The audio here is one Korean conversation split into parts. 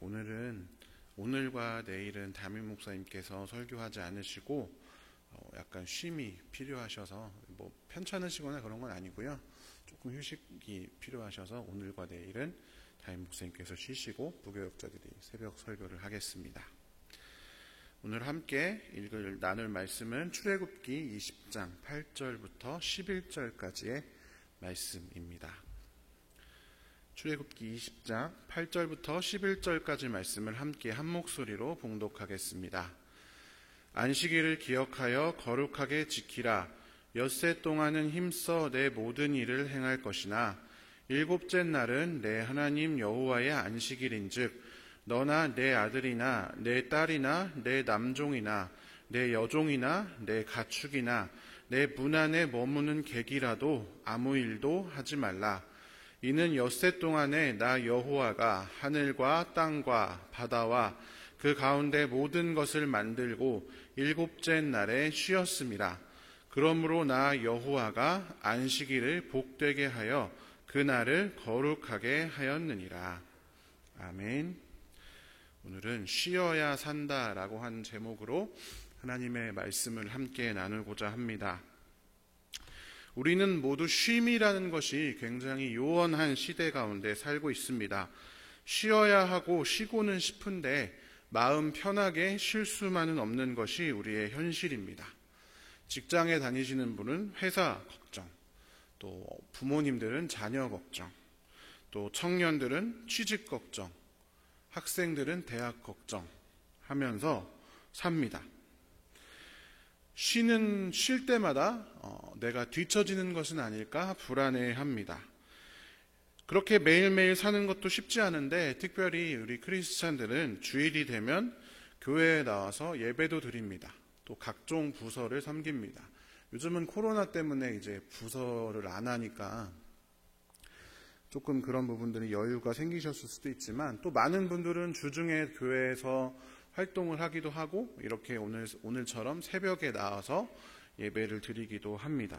오늘은 오늘과 내일은 담임 목사님께서 설교하지 않으시고 약간 쉼이 필요하셔서 편찮으시거나 그런 건 아니고요. 조금 휴식이 필요하셔서 오늘과 내일은 담임 목사님께서 쉬시고 부교역자들이 새벽 설교를 하겠습니다. 오늘 함께 나눌 말씀은 출애굽기 20장 8절부터 11절까지의 말씀입니다. 출애굽기 20장 8절부터 11절까지 말씀을 함께 한 목소리로 봉독하겠습니다. 안식일을 기억하여 거룩하게 지키라. 엿새 동안은 힘써 내 모든 일을 행할 것이나 일곱째 날은 내 하나님 여호와의 안식일인즉 너나 내 아들이나 내 딸이나 내 남종이나 내 여종이나 내 가축이나 내 문 안에 머무는 객이라도 아무 일도 하지 말라. 이는 엿새 동안에 나 여호와가 하늘과 땅과 바다와 그 가운데 모든 것을 만들고 일곱째 날에 쉬었음이라. 그러므로 나 여호와가 안식일을 복되게 하여 그 날을 거룩하게 하였느니라. 아멘. 오늘은 쉬어야 산다라고 한 제목으로 하나님의 말씀을 함께 나누고자 합니다. 우리는 모두 쉼이라는 것이 굉장히 요원한 시대 가운데 살고 있습니다. 쉬어야 하고 쉬고는 싶은데 마음 편하게 쉴 수만은 없는 것이 우리의 현실입니다. 직장에 다니시는 분은 회사 걱정, 또 부모님들은 자녀 걱정, 또 청년들은 취직 걱정, 학생들은 대학 걱정 하면서 삽니다. 쉴 때마다 내가 뒤처지는 것은 아닐까 불안해합니다. 그렇게 매일매일 사는 것도 쉽지 않은데 특별히 우리 크리스찬들은 주일이 되면 교회에 나와서 예배도 드립니다. 또 각종 부서를 섬깁니다. 요즘은 코로나 때문에 이제 부서를 안 하니까 조금 그런 부분들이 여유가 생기셨을 수도 있지만 또 많은 분들은 주중에 교회에서 활동을 하기도 하고 이렇게 오늘처럼 새벽에 나와서 예배를 드리기도 합니다.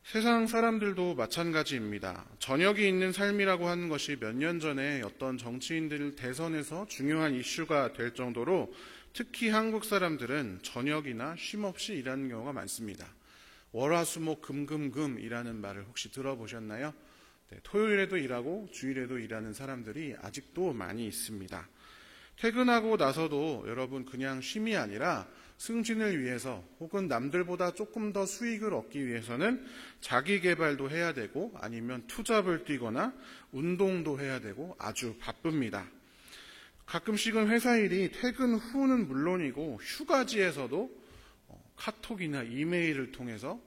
세상 사람들도 마찬가지입니다. 저녁이 있는 삶이라고 하는 것이 몇 년 전에 어떤 정치인들 대선에서 중요한 이슈가 될 정도로 특히 한국 사람들은 저녁이나 쉼 없이 일하는 경우가 많습니다. 월화수목 금금금이라는 말을 혹시 들어보셨나요? 네, 토요일에도 일하고 주일에도 일하는 사람들이 아직도 많이 있습니다. 퇴근하고 나서도 여러분 그냥 쉼이 아니라 승진을 위해서 혹은 남들보다 조금 더 수익을 얻기 위해서는 자기 개발도 해야 되고 아니면 투잡을 뛰거나 운동도 해야 되고 아주 바쁩니다. 가끔씩은 회사 일이 퇴근 후는 물론이고 휴가지에서도 카톡이나 이메일을 통해서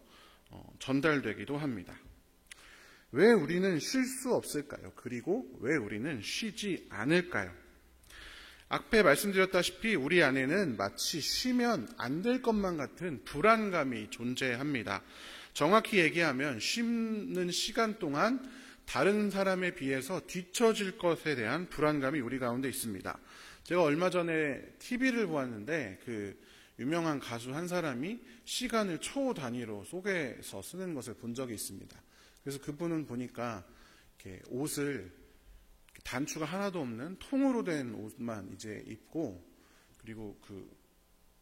전달되기도 합니다. 왜 우리는 쉴 수 없을까요? 그리고 왜 우리는 쉬지 않을까요? 앞에 말씀드렸다시피 우리 안에는 마치 쉬면 안 될 것만 같은 불안감이 존재합니다. 정확히 얘기하면 쉬는 시간 동안 다른 사람에 비해서 뒤처질 것에 대한 불안감이 우리 가운데 있습니다. 제가 얼마 전에 TV를 보았는데 그 유명한 가수 한 사람이 시간을 초 단위로 속에서 쓰는 것을 본 적이 있습니다. 그래서 그분은 보니까 이렇게 옷을 단추가 하나도 없는 통으로 된 옷만 이제 입고 그리고 그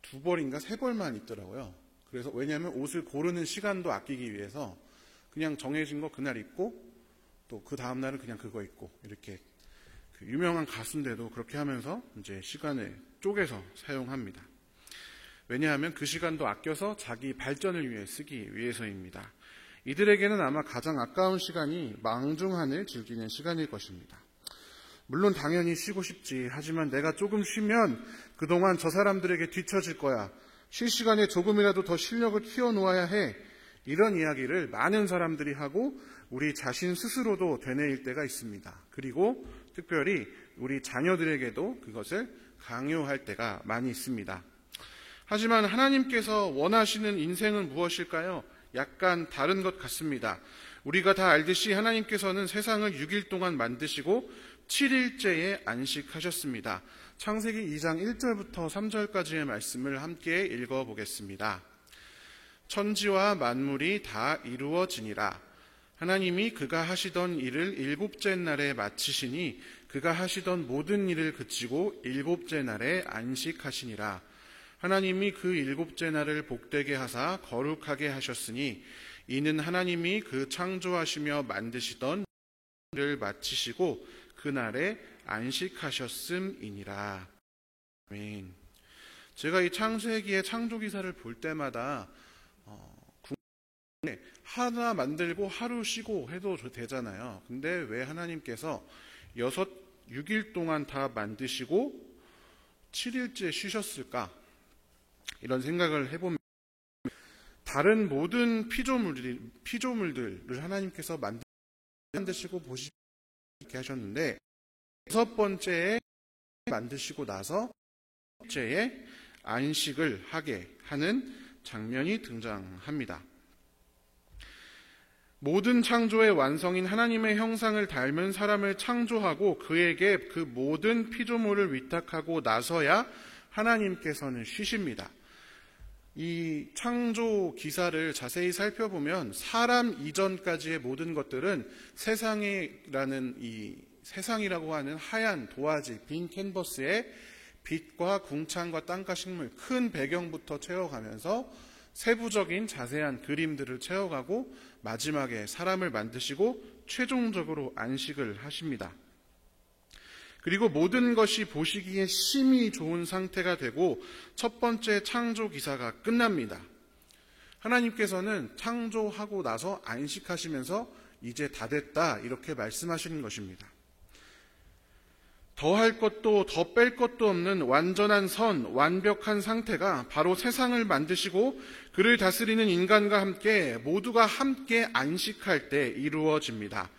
2벌인가 3벌만 입더라고요. 그래서 왜냐하면 옷을 고르는 시간도 아끼기 위해서 그냥 정해진 거 그날 입고 또 그 다음 날은 그냥 그거 입고 이렇게 그 유명한 가수인데도 그렇게 하면서 이제 시간을 쪼개서 사용합니다. 왜냐하면 그 시간도 아껴서 자기 발전을 위해 쓰기 위해서입니다. 이들에게는 아마 가장 아까운 시간이 망중한을 즐기는 시간일 것입니다. 물론 당연히 쉬고 싶지. 하지만 내가 조금 쉬면 그동안 저 사람들에게 뒤처질 거야. 쉴 시간에 조금이라도 더 실력을 키워놓아야 해. 이런 이야기를 많은 사람들이 하고 우리 자신 스스로도 되뇌일 때가 있습니다. 그리고 특별히 우리 자녀들에게도 그것을 강요할 때가 많이 있습니다. 하지만 하나님께서 원하시는 인생은 무엇일까요? 약간 다른 것 같습니다. 우리가 다 알듯이 하나님께서는 세상을 6일 동안 만드시고 7일째에 안식하셨습니다. 창세기 2장 1절부터 3절까지의 말씀을 함께 읽어보겠습니다. 천지와 만물이 다 이루어지니라. 하나님이 그가 하시던 일을 일곱째 날에 마치시니 그가 하시던 모든 일을 그치고 일곱째 날에 안식하시니라. 하나님이 그 일곱째 날을 복되게 하사 거룩하게 하셨으니 이는 하나님이 그 창조하시며 만드시던 일을 마치시고 그날에 안식하셨음이니라. 아멘. 제가 이 창세기의 창조 기사를 볼 때마다 하나 만들고 하루 쉬고 해도 되잖아요. 근데 왜 하나님께서 6일 동안 다 만드시고 7일째 쉬셨을까? 이런 생각을 해보면 다른 모든 피조물들을 하나님께서 만드시고 보시게 하셨는데 6번째에 만드시고 나서 번째에 안식을 하게 하는 장면이 등장합니다. 모든 창조의 완성인 하나님의 형상을 닮은 사람을 창조하고 그에게 그 모든 피조물을 위탁하고 나서야 하나님께서는 쉬십니다. 이 창조 기사를 자세히 살펴보면 사람 이전까지의 모든 것들은 세상이라고 하는 하얀 도화지, 빈 캔버스에 빛과 궁창과 땅과 식물, 큰 배경부터 채워가면서 세부적인 자세한 그림들을 채워가고 마지막에 사람을 만드시고 최종적으로 안식을 하십니다. 그리고 모든 것이 보시기에 심히 좋은 상태가 되고 첫 번째 창조 기사가 끝납니다. 하나님께서는 창조하고 나서 안식하시면서 이제 다 됐다 이렇게 말씀하시는 것입니다. 더할 것도 더 뺄 것도 없는 완전한 완벽한 상태가 바로 세상을 만드시고 그를 다스리는 인간과 함께 모두가 함께 안식할 때 이루어집니다.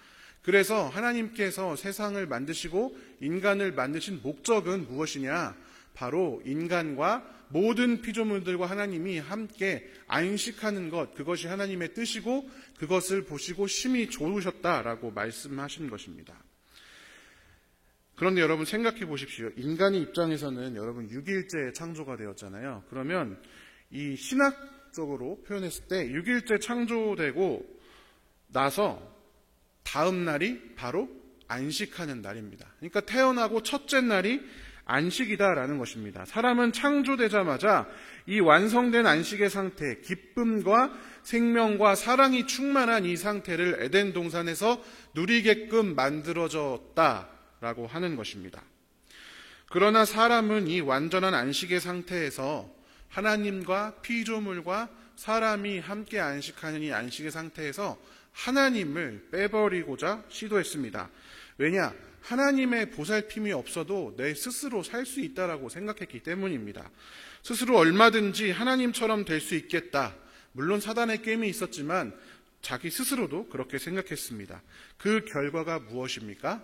그래서 하나님께서 세상을 만드시고 인간을 만드신 목적은 무엇이냐? 바로 인간과 모든 피조물들과 하나님이 함께 안식하는 것, 그것이 하나님의 뜻이고 그것을 보시고 심히 좋으셨다라고 말씀하신 것입니다. 그런데 여러분 생각해 보십시오. 인간의 입장에서는 여러분 6일째 창조가 되었잖아요. 그러면 이 신학적으로 표현했을 때 6일째 창조되고 나서 다음 날이 바로 안식하는 날입니다. 그러니까 태어나고 첫째 날이 안식이다라는 것입니다. 사람은 창조되자마자 이 완성된 안식의 상태, 기쁨과 생명과 사랑이 충만한 이 상태를 에덴 동산에서 누리게끔 만들어졌다라고 하는 것입니다. 그러나 사람은 이 완전한 안식의 상태에서 하나님과 피조물과 사람이 함께 안식하는 이 안식의 상태에서 하나님을 빼버리고자 시도했습니다. 왜냐? 하나님의 보살핌이 없어도 내 스스로 살 수 있다라고 생각했기 때문입니다. 스스로 얼마든지 하나님처럼 될 수 있겠다. 물론 사단의 게임이 있었지만 자기 스스로도 그렇게 생각했습니다. 그 결과가 무엇입니까?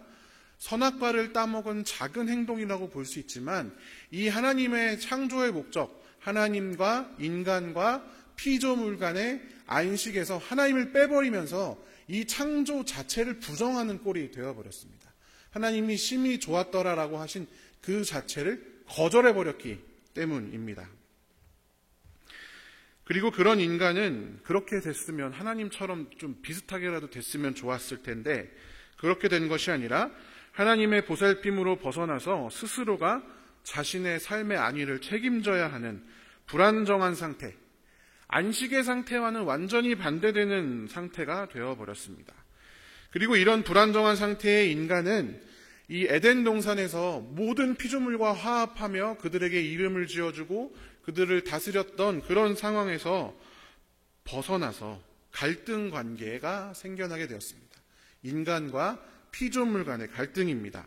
선악과를 따먹은 작은 행동이라고 볼 수 있지만 이 하나님의 창조의 목적, 하나님과 인간과 피조물 간의 안식에서 하나님을 빼버리면서 이 창조 자체를 부정하는 꼴이 되어버렸습니다. 하나님이 심히 좋았더라라고 하신 그 자체를 거절해버렸기 때문입니다. 그리고 그런 인간은 그렇게 됐으면 하나님처럼 좀 비슷하게라도 됐으면 좋았을 텐데 그렇게 된 것이 아니라 하나님의 보살핌으로 벗어나서 스스로가 자신의 삶의 안위를 책임져야 하는 불안정한 상태, 안식의 상태와는 완전히 반대되는 상태가 되어버렸습니다. 그리고 이런 불안정한 상태의 인간은 이 에덴 동산에서 모든 피조물과 화합하며 그들에게 이름을 지어주고 그들을 다스렸던 그런 상황에서 벗어나서 갈등 관계가 생겨나게 되었습니다. 인간과 피조물 간의 갈등입니다.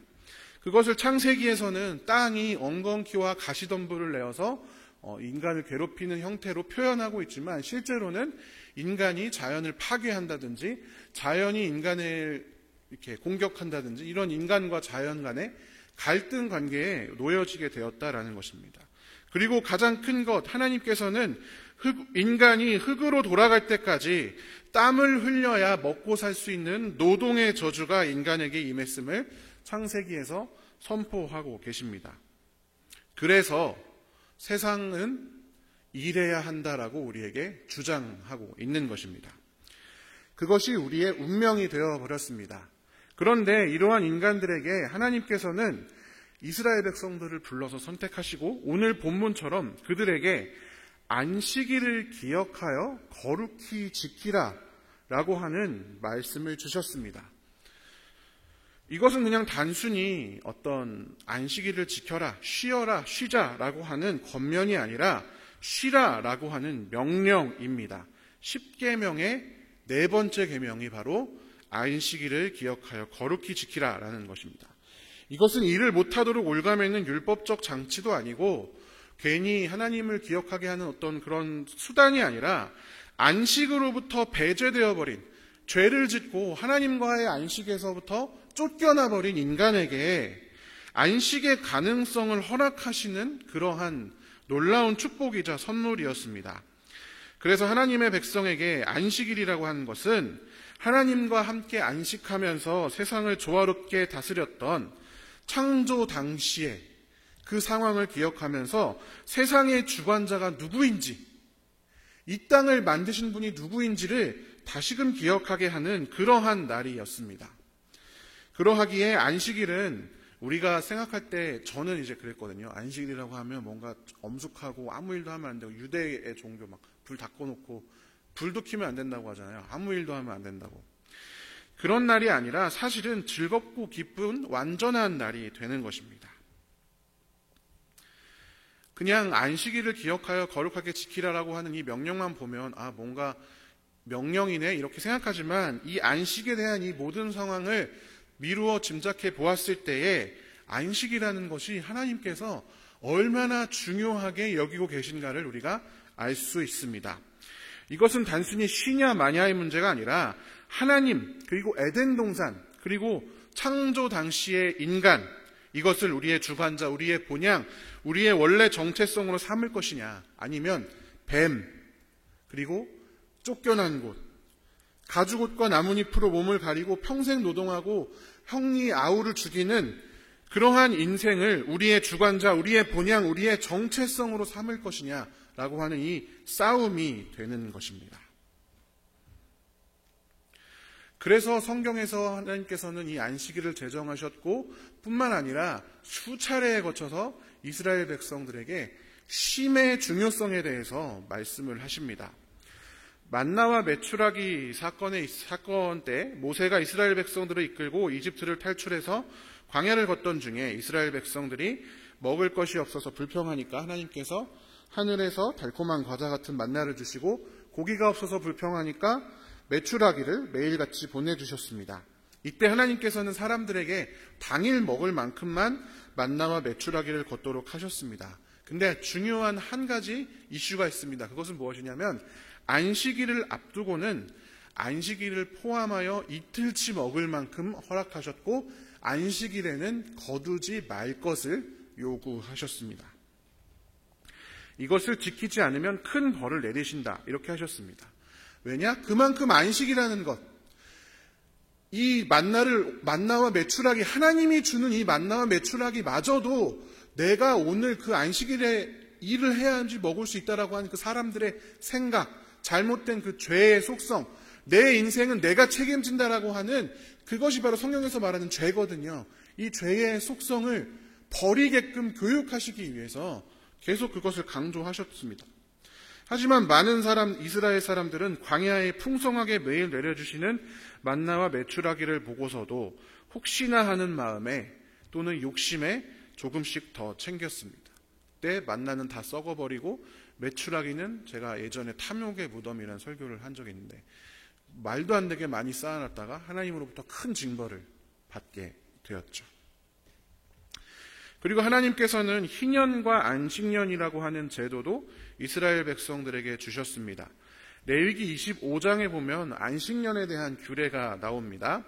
그것을 창세기에서는 땅이 엉겅퀴와 가시덤불을 내어서 인간을 괴롭히는 형태로 표현하고 있지만 실제로는 인간이 자연을 파괴한다든지 자연이 인간을 이렇게 공격한다든지 이런 인간과 자연 간의 갈등 관계에 놓여지게 되었다라는 것입니다. 그리고 가장 큰 것, 하나님께서는 인간이 흙으로 돌아갈 때까지 땀을 흘려야 먹고 살 수 있는 노동의 저주가 인간에게 임했음을 창세기에서 선포하고 계십니다. 그래서 세상은 일해야 한다라고 우리에게 주장하고 있는 것입니다. 그것이 우리의 운명이 되어버렸습니다. 그런데 이러한 인간들에게 하나님께서는 이스라엘 백성들을 불러서 선택하시고 오늘 본문처럼 그들에게 안식일을 기억하여 거룩히 지키라 라고 하는 말씀을 주셨습니다. 이것은 그냥 단순히 어떤 안식일을 지켜라, 쉬어라, 쉬자라고 하는 권면이 아니라 쉬라라고 하는 명령입니다. 10계명의 네 번째 계명이 바로 안식일을 기억하여 거룩히 지키라라는 것입니다. 이것은 일을 못하도록 올가매는 율법적 장치도 아니고 괜히 하나님을 기억하게 하는 어떤 그런 수단이 아니라 안식으로부터 배제되어 버린, 죄를 짓고 하나님과의 안식에서부터 쫓겨나 버린 인간에게 안식의 가능성을 허락하시는 그러한 놀라운 축복이자 선물이었습니다. 그래서 하나님의 백성에게 안식일이라고 하는 것은 하나님과 함께 안식하면서 세상을 조화롭게 다스렸던 창조 당시에 그 상황을 기억하면서 세상의 주관자가 누구인지, 이 땅을 만드신 분이 누구인지를 다시금 기억하게 하는 그러한 날이었습니다. 그러하기에 안식일은 우리가 생각할 때 저는 이제 그랬거든요. 안식일이라고 하면 뭔가 엄숙하고 아무 일도 하면 안 되고 유대의 종교 막 불 다 꺼놓고 불도 켜면 안 된다고 하잖아요. 아무 일도 하면 안 된다고. 그런 날이 아니라 사실은 즐겁고 기쁜 완전한 날이 되는 것입니다. 그냥 안식일을 기억하여 거룩하게 지키라라고 하는 이 명령만 보면 뭔가 명령이네 이렇게 생각하지만 이 안식에 대한 이 모든 상황을 미루어 짐작해 보았을 때에 안식이라는 것이 하나님께서 얼마나 중요하게 여기고 계신가를 우리가 알 수 있습니다. 이것은 단순히 쉬냐 마냐의 문제가 아니라 하나님 그리고 에덴 동산 그리고 창조 당시의 인간, 이것을 우리의 주관자, 우리의 본향, 우리의 원래 정체성으로 삼을 것이냐, 아니면 뱀, 그리고 쫓겨난 곳, 가죽옷과 나뭇잎으로 몸을 가리고 평생 노동하고 형리 아우를 죽이는 그러한 인생을 우리의 주관자, 우리의 본향, 우리의 정체성으로 삼을 것이냐라고 하는 이 싸움이 되는 것입니다. 그래서 성경에서 하나님께서는 이 안식일을 제정하셨고 뿐만 아니라 수차례에 거쳐서 이스라엘 백성들에게 쉼의 중요성에 대해서 말씀을 하십니다. 만나와 메추라기 사건 때 모세가 이스라엘 백성들을 이끌고 이집트를 탈출해서 광야를 걷던 중에 이스라엘 백성들이 먹을 것이 없어서 불평하니까 하나님께서 하늘에서 달콤한 과자 같은 만나를 주시고 고기가 없어서 불평하니까 메추라기를 매일같이 보내주셨습니다. 이때 하나님께서는 사람들에게 당일 먹을 만큼만 만나와 메추라기를 걷도록 하셨습니다. 근데 중요한 한 가지 이슈가 있습니다. 그것은 무엇이냐면 안식일을 앞두고는 안식일을 포함하여 이틀치 먹을 만큼 허락하셨고 안식일에는 거두지 말 것을 요구하셨습니다. 이것을 지키지 않으면 큰 벌을 내리신다 이렇게 하셨습니다. 왜냐? 그만큼 안식이라는 것, 이 만나와 메추라기, 하나님이 주는 이 만나와 메추라기 마저도 내가 오늘 그 안식일에 일을 해야지 먹을 수 있다라고 하는 그 사람들의 생각, 잘못된 그 죄의 속성, 내 인생은 내가 책임진다라고 하는 그것이 바로 성경에서 말하는 죄거든요. 이 죄의 속성을 버리게끔 교육하시기 위해서 계속 그것을 강조하셨습니다. 하지만 많은 이스라엘 사람들은 광야에 풍성하게 매일 내려주시는 만나와 메추라기를 보고서도 혹시나 하는 마음에 또는 욕심에 조금씩 더 챙겼습니다. 그때 만나는 다 썩어버리고 메추라기는 제가 예전에 탐욕의 무덤이라는 설교를 한 적이 있는데 말도 안 되게 많이 쌓아놨다가 하나님으로부터 큰 징벌을 받게 되었죠. 그리고 하나님께서는 희년과 안식년이라고 하는 제도도 이스라엘 백성들에게 주셨습니다. 레위기 25장에 보면 안식년에 대한 규례가 나옵니다.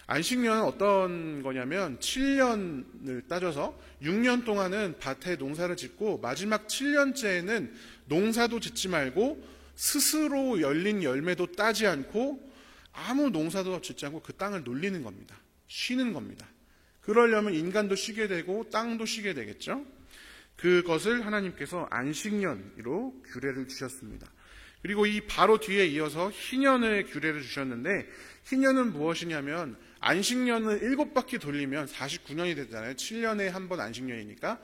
안식년은 어떤 거냐면 7년을 따져서 6년 동안은 밭에 농사를 짓고 마지막 7년째에는 농사도 짓지 말고 스스로 열린 열매도 따지 않고 아무 농사도 짓지 않고 그 땅을 놀리는 겁니다. 쉬는 겁니다. 그러려면 인간도 쉬게 되고 땅도 쉬게 되겠죠. 그것을 하나님께서 안식년으로 규례를 주셨습니다. 그리고 이 바로 뒤에 이어서 희년의 규례를 주셨는데, 희년은 무엇이냐면 안식년을 7바퀴 돌리면 49년이 되잖아요. 7년에 한 번 안식년이니까.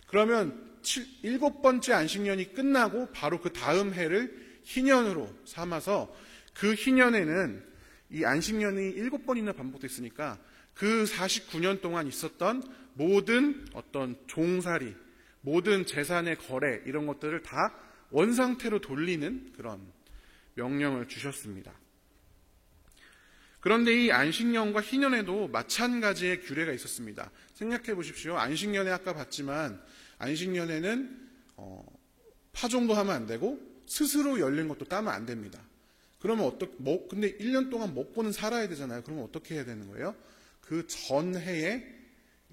그러면 7번째 안식년이 끝나고 바로 그 다음 해를 희년으로 삼아서, 그 희년에는 이 안식년이 7번이나 반복됐으니까 그 49년 동안 있었던 모든 어떤 종살이, 모든 재산의 거래, 이런 것들을 다 원상태로 돌리는 그런 명령을 주셨습니다. 그런데 이 안식년과 희년에도 마찬가지의 규례가 있었습니다. 생각해 보십시오. 안식년에 아까 봤지만 안식년에는 파종도 하면 안 되고 스스로 열린 것도 따면 안 됩니다. 그러면 근데 1년 동안 먹고는 살아야 되잖아요. 그러면 어떻게 해야 되는 거예요? 그 전해에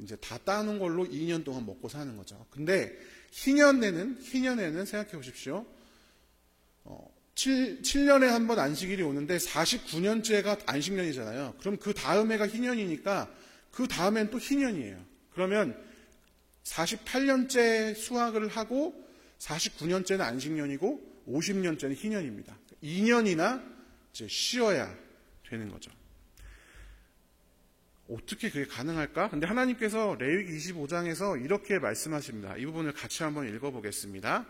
이제 다 따는 걸로 2년 동안 먹고 사는 거죠. 근데 희년에는 생각해 보십시오. 7년에 한 번 안식일이 오는데 49년째가 안식년이잖아요. 그럼 그 다음 해가 희년이니까 그 다음엔 또 희년이에요. 그러면 48년째 수학을 하고 49년째는 안식년이고 50년째는 희년입니다. 2년이나 이제 쉬어야 되는 거죠. 어떻게 그게 가능할까? 근데 하나님께서 레위기 25장에서 이렇게 말씀하십니다. 이 부분을 같이 한번 읽어보겠습니다.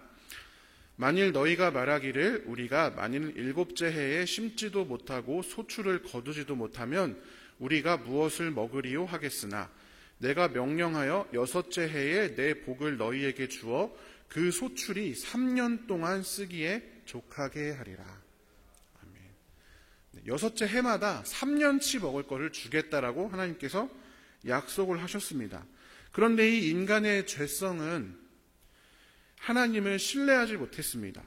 만일 너희가 말하기를 우리가 만일 7째 해에 심지도 못하고 소출을 거두지도 못하면 우리가 무엇을 먹으리요 하겠으나 내가 명령하여 6째 해에 내 복을 너희에게 주어 그 소출이 3년 동안 쓰기에 족하게 하리라. 아멘. 6째 해마다 3년치 먹을 거를 주겠다라고 하나님께서 약속을 하셨습니다. 그런데 이 인간의 죄성은 하나님을 신뢰하지 못했습니다.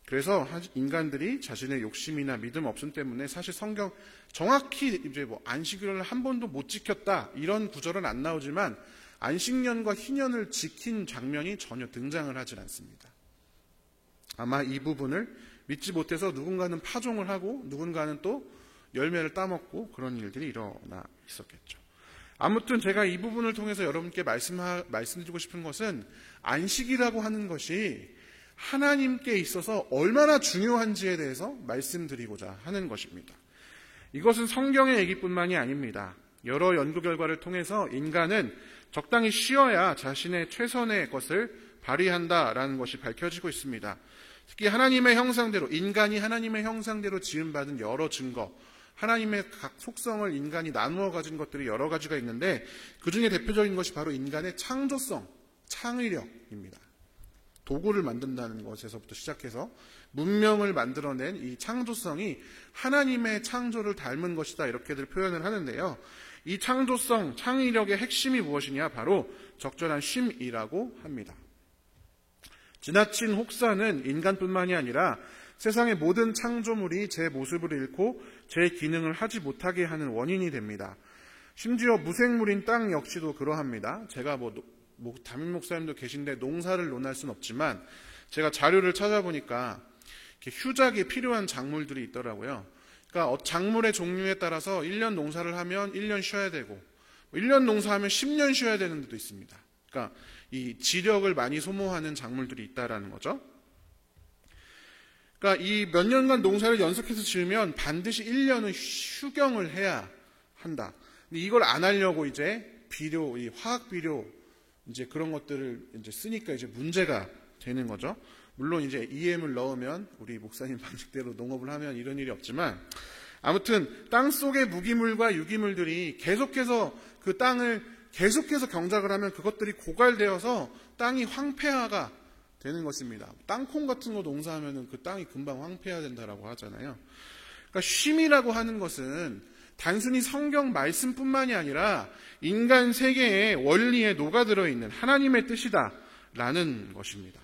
그래서 인간들이 자신의 욕심이나 믿음 없음 때문에 사실 성경 정확히 이제 안식일을 한 번도 못 지켰다 이런 구절은 안 나오지만 안식년과 희년을 지킨 장면이 전혀 등장을 하질 않습니다. 아마 이 부분을 믿지 못해서 누군가는 파종을 하고 누군가는 또 열매를 따먹고 그런 일들이 일어나 있었겠죠. 아무튼 제가 이 부분을 통해서 여러분께 말씀드리고 싶은 것은 안식이라고 하는 것이 하나님께 있어서 얼마나 중요한지에 대해서 말씀드리고자 하는 것입니다. 이것은 성경의 얘기뿐만이 아닙니다. 여러 연구 결과를 통해서 인간은 적당히 쉬어야 자신의 최선의 것을 발휘한다라는 것이 밝혀지고 있습니다. 특히 하나님의 형상대로, 인간이 하나님의 형상대로 지음받은 여러 증거, 하나님의 각 속성을 인간이 나누어 가진 것들이 여러 가지가 있는데 그 중에 대표적인 것이 바로 인간의 창조성, 창의력입니다. 도구를 만든다는 것에서부터 시작해서 문명을 만들어낸 이 창조성이 하나님의 창조를 닮은 것이다 이렇게들 표현을 하는데요. 이 창조성, 창의력의 핵심이 무엇이냐? 바로 적절한 쉼이라고 합니다. 지나친 혹사는 인간뿐만이 아니라 세상의 모든 창조물이 제 모습을 잃고 제 기능을 하지 못하게 하는 원인이 됩니다. 심지어 무생물인 땅 역시도 그러합니다. 제가 담임 목사님도 계신데 농사를 논할 수는 없지만 제가 자료를 찾아보니까 이렇게 휴작이 필요한 작물들이 있더라고요. 그러니까 작물의 종류에 따라서 1년 농사를 하면 1년 쉬어야 되고 1년 농사하면 10년 쉬어야 되는 데도 있습니다. 그러니까 이 지력을 많이 소모하는 작물들이 있다라는 거죠. 그러니까 이 몇 년간 농사를 연속해서 지으면 반드시 1년은 휴경을 해야 한다. 근데 이걸 안 하려고 이제 비료, 이 화학 비료 이제 그런 것들을 이제 쓰니까 이제 문제가 되는 거죠. 물론 이제 EM을 넣으면 우리 목사님 방식대로 농업을 하면 이런 일이 없지만 아무튼 땅 속의 무기물과 유기물들이 계속해서 그 땅을 계속해서 경작을 하면 그것들이 고갈되어서 땅이 황폐화가 되는 것입니다. 땅콩 같은 거 농사하면 그 땅이 금방 황폐화 된다라고 하잖아요. 그러니까 쉼이라고 하는 것은 단순히 성경 말씀뿐만이 아니라 인간 세계의 원리에 녹아들어 있는 하나님의 뜻이다라는 것입니다.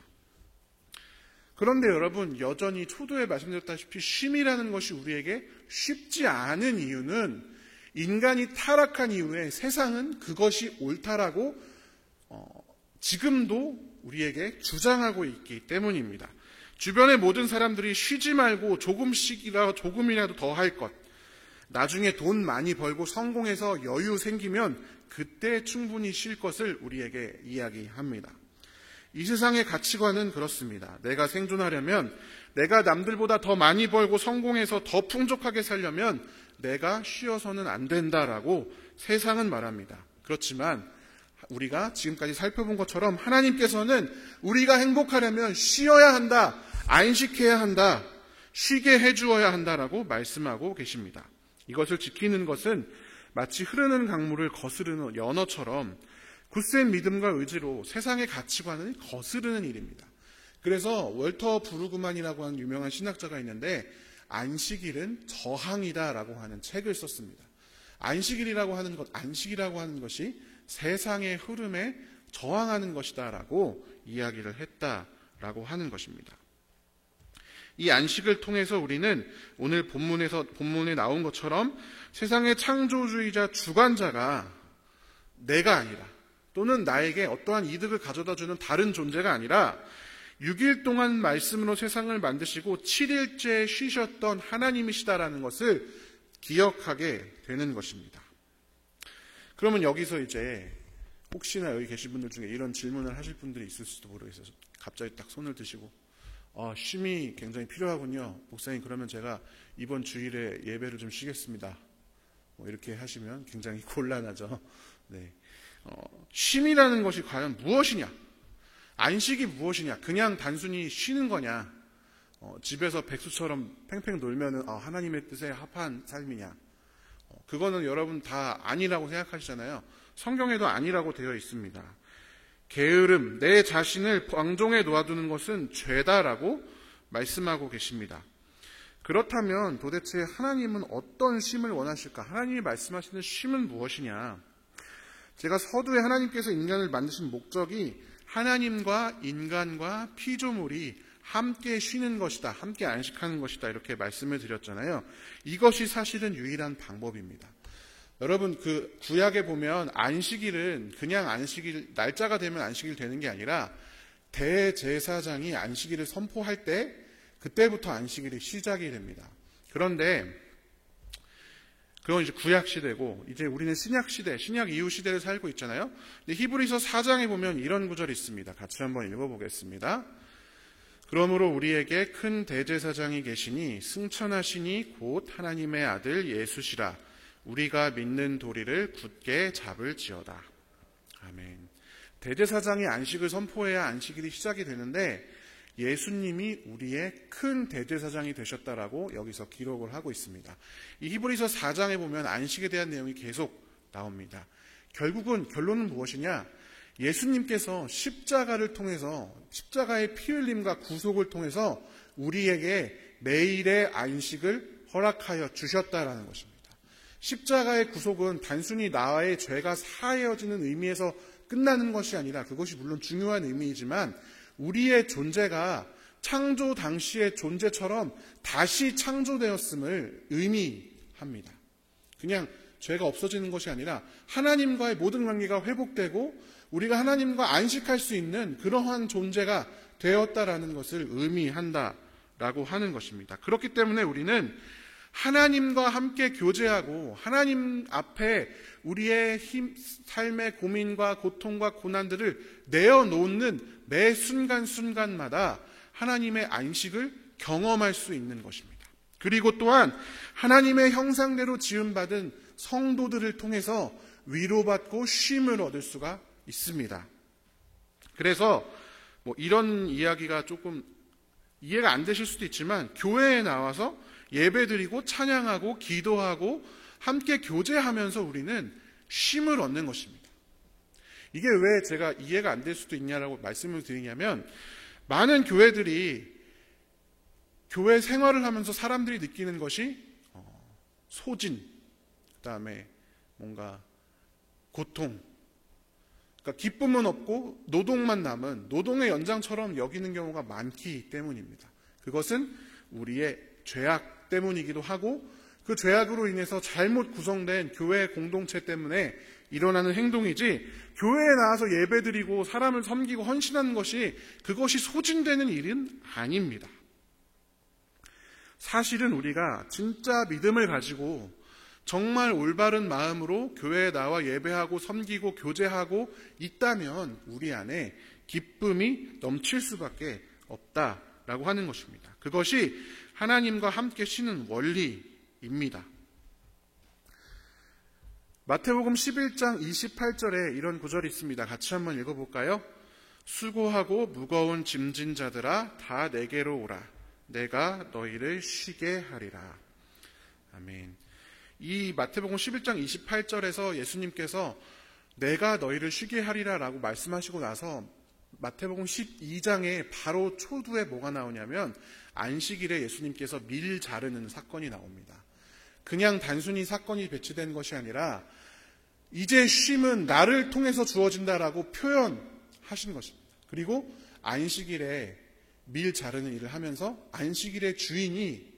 그런데 여러분, 여전히 초도에 말씀드렸다시피 쉼이라는 것이 우리에게 쉽지 않은 이유는 인간이 타락한 이후에 세상은 그것이 옳다라고 지금도 우리에게 주장하고 있기 때문입니다. 주변의 모든 사람들이 쉬지 말고 조금이라도 더 할 것, 나중에 돈 많이 벌고 성공해서 여유 생기면 그때 충분히 쉴 것을 우리에게 이야기합니다. 이 세상의 가치관은 그렇습니다. 내가 생존하려면, 내가 남들보다 더 많이 벌고 성공해서 더 풍족하게 살려면 내가 쉬어서는 안 된다라고 세상은 말합니다. 그렇지만 우리가 지금까지 살펴본 것처럼 하나님께서는 우리가 행복하려면 쉬어야 한다, 안식해야 한다, 쉬게 해주어야 한다라고 말씀하고 계십니다. 이것을 지키는 것은 마치 흐르는 강물을 거스르는 연어처럼 굳센 믿음과 의지로 세상의 가치관을 거스르는 일입니다. 그래서 월터 브루그만이라고 하는 유명한 신학자가 있는데 안식일은 저항이다라고 하는 책을 썼습니다. 안식이라고 하는 것이 세상의 흐름에 저항하는 것이다라고 이야기를 했다라고 하는 것입니다. 이 안식을 통해서 우리는 오늘 본문에 나온 것처럼 세상의 창조주의자 주관자가 내가 아니라, 또는 나에게 어떠한 이득을 가져다주는 다른 존재가 아니라 6일 동안 말씀으로 세상을 만드시고 7일째 쉬셨던 하나님이시다라는 것을 기억하게 되는 것입니다. 그러면 여기서 이제 혹시나 여기 계신 분들 중에 이런 질문을 하실 분들이 있을지도 모르겠어요. 갑자기 딱 손을 드시고 쉼이 굉장히 필요하군요. 목사님, 그러면 제가 이번 주일에 예배를 좀 쉬겠습니다. 이렇게 하시면 굉장히 곤란하죠. 네. 쉼이라는 것이 과연 무엇이냐? 안식이 무엇이냐? 그냥 단순히 쉬는 거냐? 집에서 백수처럼 팽팽 놀면은 하나님의 뜻에 합한 삶이냐? 그거는 여러분 다 아니라고 생각하시잖아요. 성경에도 아니라고 되어 있습니다. 게으름, 내 자신을 방종에 놓아두는 것은 죄다라고 말씀하고 계십니다. 그렇다면 도대체 하나님은 어떤 쉼을 원하실까? 하나님이 말씀하시는 쉼은 무엇이냐? 제가 서두에 하나님께서 인간을 만드신 목적이 하나님과 인간과 피조물이 함께 쉬는 것이다, 함께 안식하는 것이다, 이렇게 말씀을 드렸잖아요. 이것이 사실은 유일한 방법입니다. 여러분, 그 구약에 보면 안식일은 그냥 안식일, 날짜가 되면 안식일 되는 게 아니라 대제사장이 안식일을 선포할 때 그때부터 안식일이 시작이 됩니다. 그런데 그건 이제 구약 시대고, 이제 우리는 신약 시대, 신약 이후 시대를 살고 있잖아요. 근데 히브리서 4장에 보면 이런 구절이 있습니다. 같이 한번 읽어보겠습니다. 그러므로 우리에게 큰 대제사장이 계시니 승천하시니 곧 하나님의 아들 예수시라. 우리가 믿는 도리를 굳게 잡을지어다. 아멘. 대제사장이 안식을 선포해야 안식일이 시작이 되는데 예수님이 우리의 큰 대제사장이 되셨다라고 여기서 기록을 하고 있습니다. 이 히브리서 4장에 보면 안식에 대한 내용이 계속 나옵니다. 결론은 무엇이냐? 예수님께서 십자가를 통해서, 십자가의 피 흘림과 구속을 통해서 우리에게 매일의 안식을 허락하여 주셨다라는 것입니다. 십자가의 구속은 단순히 나의 죄가 사해어지는 의미에서 끝나는 것이 아니라, 그것이 물론 중요한 의미이지만 우리의 존재가 창조 당시의 존재처럼 다시 창조되었음을 의미합니다. 그냥 죄가 없어지는 것이 아니라 하나님과의 모든 관계가 회복되고 우리가 하나님과 안식할 수 있는 그러한 존재가 되었다라는 것을 의미한다라고 하는 것입니다. 그렇기 때문에 우리는 하나님과 함께 교제하고 하나님 앞에 우리의 삶의 고민과 고통과 고난들을 내어놓는 매 순간순간마다 하나님의 안식을 경험할 수 있는 것입니다. 그리고 또한 하나님의 형상대로 지음받은 성도들을 통해서 위로받고 쉼을 얻을 수가 있습니다. 그래서 이런 이야기가 조금 이해가 안 되실 수도 있지만 교회에 나와서 예배드리고 찬양하고 기도하고 함께 교제하면서 우리는 쉼을 얻는 것입니다. 이게 왜 제가 이해가 안 될 수도 있냐라고 말씀을 드리냐면, 많은 교회들이 교회 생활을 하면서 사람들이 느끼는 것이 소진, 그다음에 뭔가 고통, 그러니까 기쁨은 없고 노동만 남은 노동의 연장처럼 여기는 경우가 많기 때문입니다. 그것은 우리의 죄악 때문이기도 하고 그 죄악으로 인해서 잘못 구성된 교회 공동체 때문에 일어나는 행동이지, 교회에 나와서 예배드리고 사람을 섬기고 헌신하는 것이 그것이 소진되는 일은 아닙니다. 사실은 우리가 진짜 믿음을 가지고 정말 올바른 마음으로 교회에 나와 예배하고 섬기고 교제하고 있다면 우리 안에 기쁨이 넘칠 수밖에 없다라고 하는 것입니다. 그것이 하나님과 함께 쉬는 원리입니다. 마태복음 11장 28절에 이런 구절이 있습니다. 같이 한번 읽어볼까요? 수고하고 무거운 짐진 자들아 다 내게로 오라. 내가 너희를 쉬게 하리라. 아멘. 이 마태복음 11장 28절에서 예수님께서 내가 너희를 쉬게 하리라 라고 말씀하시고 나서 마태복음 12장에 바로 초두에 뭐가 나오냐면 안식일에 예수님께서 밀 자르는 사건이 나옵니다. 그냥 단순히 사건이 배치된 것이 아니라 이제 쉼은 나를 통해서 주어진다라고 표현하신 것입니다. 그리고 안식일에 밀 자르는 일을 하면서 안식일의 주인이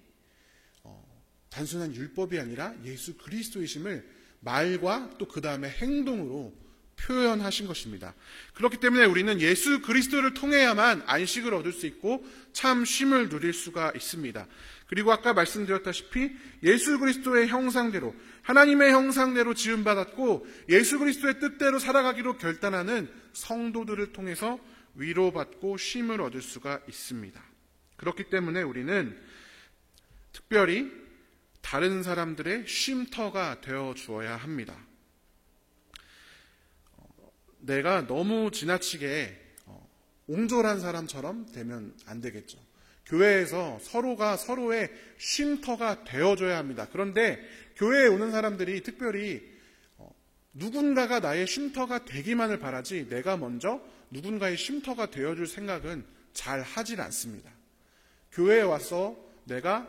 단순한 율법이 아니라 예수 그리스도이심을 말과 또 그 다음에 행동으로 표현하신 것입니다. 그렇기 때문에 우리는 예수 그리스도를 통해야만 안식을 얻을 수 있고 참 쉼을 누릴 수가 있습니다. 그리고 아까 말씀드렸다시피 예수 그리스도의 형상대로 하나님의 형상대로 지음받았고 예수 그리스도의 뜻대로 살아가기로 결단하는 성도들을 통해서 위로받고 쉼을 얻을 수가 있습니다. 그렇기 때문에 우리는 특별히 다른 사람들의 쉼터가 되어 주어야 합니다. 내가 너무 지나치게 옹졸한 사람처럼 되면 안 되겠죠. 교회에서 서로가 서로의 쉼터가 되어줘야 합니다. 그런데 교회에 오는 사람들이 특별히 누군가가 나의 쉼터가 되기만을 바라지 내가 먼저 누군가의 쉼터가 되어줄 생각은 잘 하질 않습니다. 교회에 와서 내가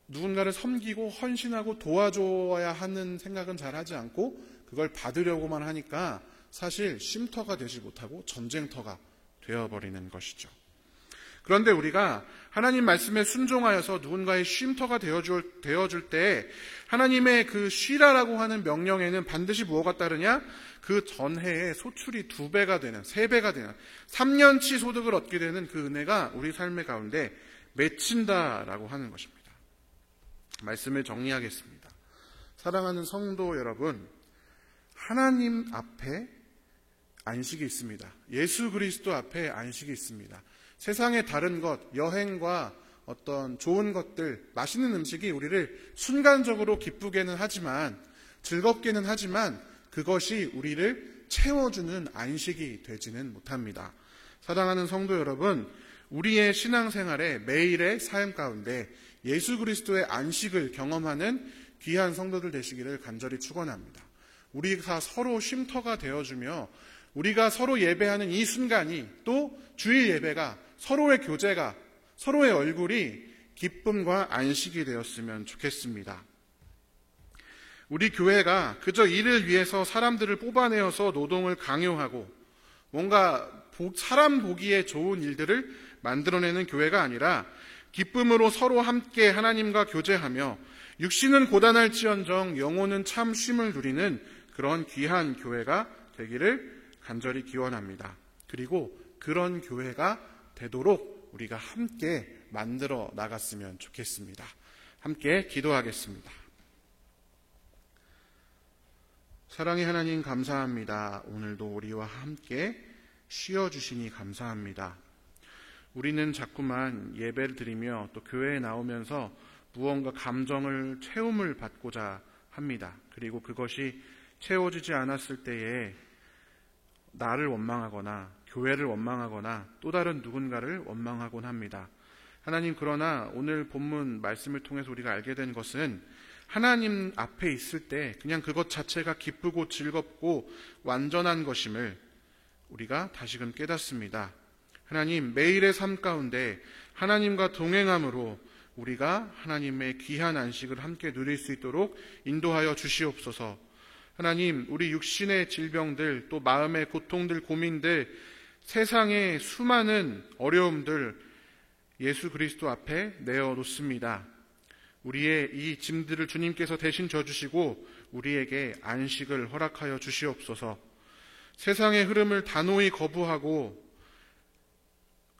누군가를 섬기고 헌신하고 도와줘야 하는 생각은 잘 하지 않고 그걸 받으려고만 하니까 사실 쉼터가 되지 못하고 전쟁터가 되어버리는 것이죠. 그런데 우리가 하나님 말씀에 순종하여서 누군가의 쉼터가 되어줄 때 하나님의 그 쉬라라고 하는 명령에는 반드시 무엇가 따르냐? 그 전해에 소출이 2배가 되는, 3배가 되는 3년치 소득을 얻게 되는 그 은혜가 우리 삶의 가운데 맺힌다라고 하는 것입니다. 말씀을 정리하겠습니다. 사랑하는 성도 여러분, 하나님 앞에 안식이 있습니다. 예수 그리스도 앞에 안식이 있습니다. 세상의 다른 것, 여행과 어떤 좋은 것들, 맛있는 음식이 우리를 순간적으로 기쁘게는 하지만, 즐겁게는 하지만 그것이 우리를 채워주는 안식이 되지는 못합니다. 사랑하는 성도 여러분, 우리의 신앙생활의 매일의 삶 가운데 예수 그리스도의 안식을 경험하는 귀한 성도들 되시기를 간절히 축원합니다. 우리가 서로 쉼터가 되어주며 우리가 서로 예배하는 이 순간이 또 주일 예배가 서로의 교제가 서로의 얼굴이 기쁨과 안식이 되었으면 좋겠습니다. 우리 교회가 그저 일을 위해서 사람들을 뽑아내어서 노동을 강요하고 뭔가 사람 보기에 좋은 일들을 만들어내는 교회가 아니라 기쁨으로 서로 함께 하나님과 교제하며 육신은 고단할지언정 영혼은 참 쉼을 누리는 그런 귀한 교회가 되기를 간절히 기원합니다. 그리고 그런 교회가 되도록 우리가 함께 만들어 나갔으면 좋겠습니다. 함께 기도하겠습니다. 사랑의 하나님 감사합니다. 오늘도 우리와 함께 쉬어주시니 감사합니다. 우리는 자꾸만 예배를 드리며 또 교회에 나오면서 무언가 감정을 채움을 받고자 합니다. 그리고 그것이 채워지지 않았을 때에 나를 원망하거나 교회를 원망하거나 또 다른 누군가를 원망하곤 합니다. 하나님, 그러나 오늘 본문 말씀을 통해서 우리가 알게 된 것은 하나님 앞에 있을 때 그냥 그것 자체가 기쁘고 즐겁고 완전한 것임을 우리가 다시금 깨닫습니다. 하나님, 매일의 삶 가운데 하나님과 동행함으로 우리가 하나님의 귀한 안식을 함께 누릴 수 있도록 인도하여 주시옵소서. 하나님, 우리 육신의 질병들, 또 마음의 고통들, 고민들, 세상의 수많은 어려움들 예수 그리스도 앞에 내어놓습니다. 우리의 이 짐들을 주님께서 대신 져주시고 우리에게 안식을 허락하여 주시옵소서. 세상의 흐름을 단호히 거부하고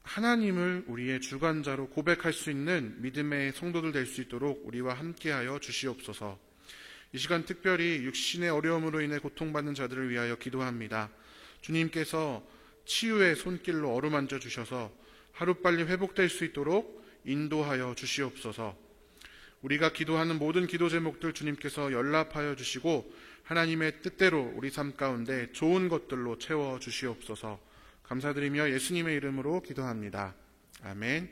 하나님을 우리의 주관자로 고백할 수 있는 믿음의 성도들 될 수 있도록 우리와 함께하여 주시옵소서. 이 시간 특별히 육신의 어려움으로 인해 고통받는 자들을 위하여 기도합니다. 주님께서 치유의 손길로 어루만져 주셔서 하루빨리 회복될 수 있도록 인도하여 주시옵소서. 우리가 기도하는 모든 기도 제목들 주님께서 연락하여 주시고 하나님의 뜻대로 우리 삶 가운데 좋은 것들로 채워 주시옵소서. 감사드리며 예수님의 이름으로 기도합니다. 아멘.